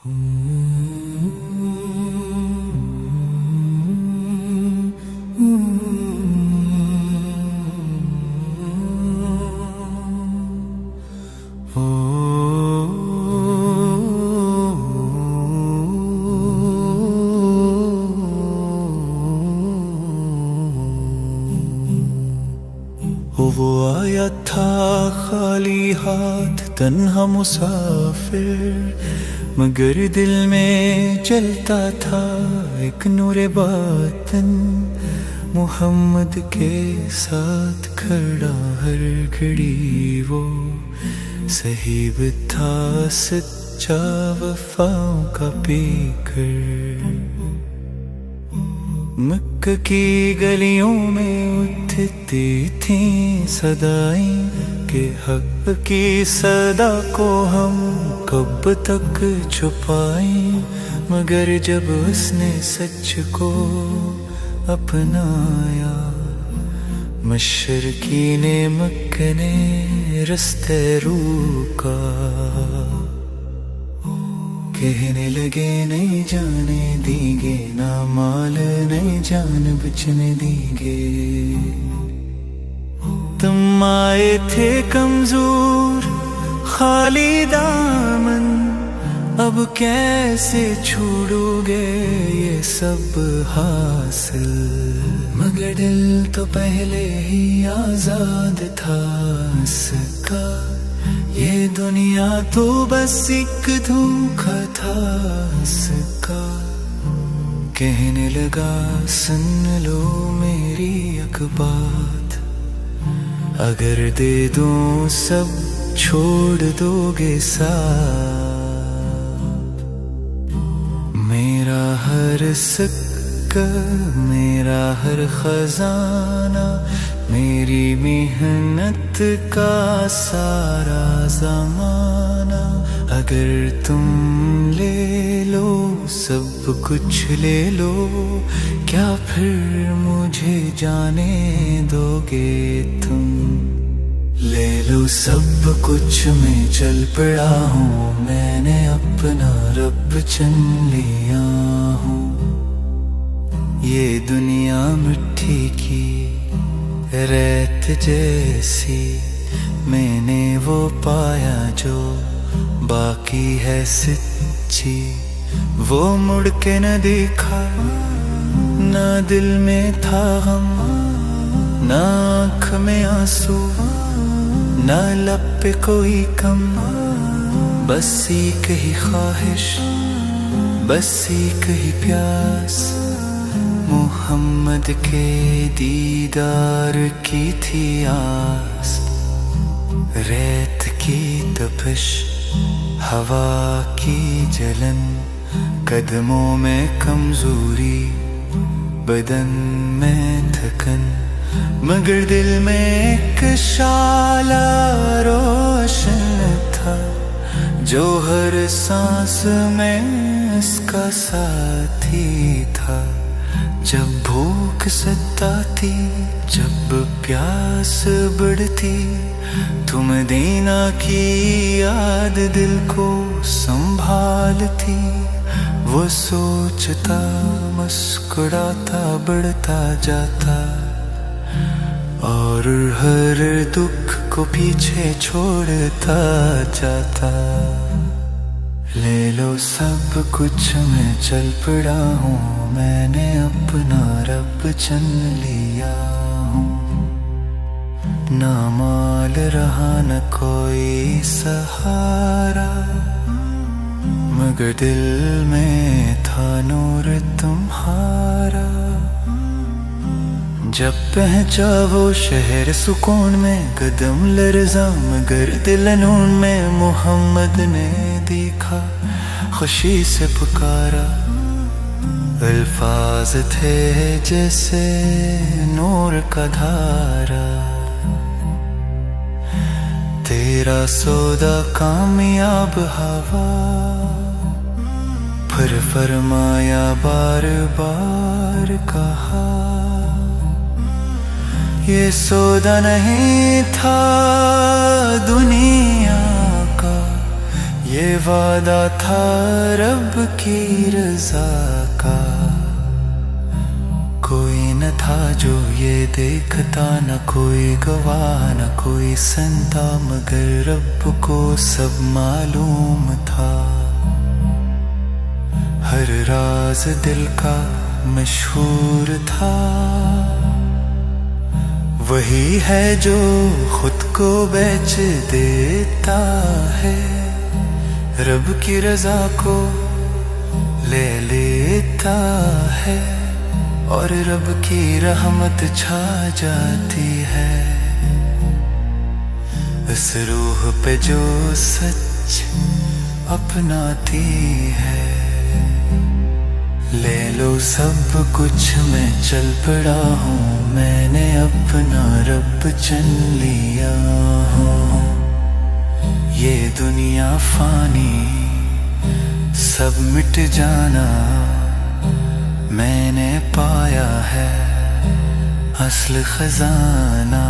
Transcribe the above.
वो आया था खाली हाथ तन्हा मुसाफिर, मगर दिल में चलता था एक नूरे बातन। मोहम्मद के साथ खड़ा हर घड़ी वो साहिब था सच्चा वफाओं का पीकर। मक्का की गलियों में उठती थी सदाएं के हक की सदा को हम कब तक छुपाएं। मगर जब उसने सच को अपनाया, मशरकी ने मक्का ने रस्ते रोका। कहने लगे नहीं जाने देंगे, ना माल नहीं जान बचने देंगे। तुम आए थे कमजोर खाली दामन, अब कैसे छोड़ोगे ये सब हासिल। मगर दिल तो पहले ही आजाद था इसका, ये दुनिया तो बस एक धोखा था इसका। कहने लगा सुन लो मेरी एक बात, अगर दे दूं सब छोड़ दोगे साथ। मेरा हर सिक्का, मेरा हर खजाना, मेरी मेहनत का सारा ज़माना, अगर तुम ले लो सब कुछ ले लो, क्या फिर मुझे जाने दोगे तुम। ले लो सब कुछ मैं चल पड़ा हूँ, मैंने अपना रब चुन लिया हूँ। ये दुनिया मिट्टी की रेत जैसी, मैंने वो पाया जो बाकी है सच्ची। वो मुड़ के न देखा, ना दिल में था गम, ना आँख में आंसू, ना लब पे कोई कम। बस एक ही ख्वाहिश, बस एक ही प्यास, मोहम्मद के दीदार की थी आस। रेत की तपिश, हवा की जलन, कदमों में कमजोरी, बदन में थकन, मगर दिल में एक शाला रोशन था, जो हर सांस में इसका साथी था। जब भूख सताती, जब प्यास बढ़ती, तुम देना की याद दिल को संभालती। वो सोचता मुस्कुराता बढ़ता जाता, और हर दुख को पीछे छोड़ता जाता। ले लो सब कुछ मैं चल पड़ा हूँ, मैंने अपना रब चुन लिया हूँ। ना माल रहा न कोई सहारा, मगर दिल में था नूर तुम्हारा। जब पहुंचा वो शहर सुकून में, कदम लर्जा मगर दिल नून में, मोहम्मद ने देखा खुशी से पुकारा। अल्फाज थे जैसे नूर का धारा, तेरा सौदा कामयाब हवा। फिर फरमाया बार बार कहा, ये सौदा नहीं था दुनिया का, ये वादा था रब की रजा का, कोई न था जो ये देखता, न कोई गवाह न कोई सुनता, मगर रब को सब मालूम था। हर राज दिल का मशहूर था, वही है जो खुद को बेच देता है, रब की रजा को ले लेता है, और रब की रहमत छा जाती है इस रूह पे जो सच अपनाती है। ले लो सब कुछ, मैं चल पड़ा हूँ, मैंने अपना रब चुन लिया हूँ। ये दुनिया फानी, सब मिट जाना, मैंने पाया है असल खजाना।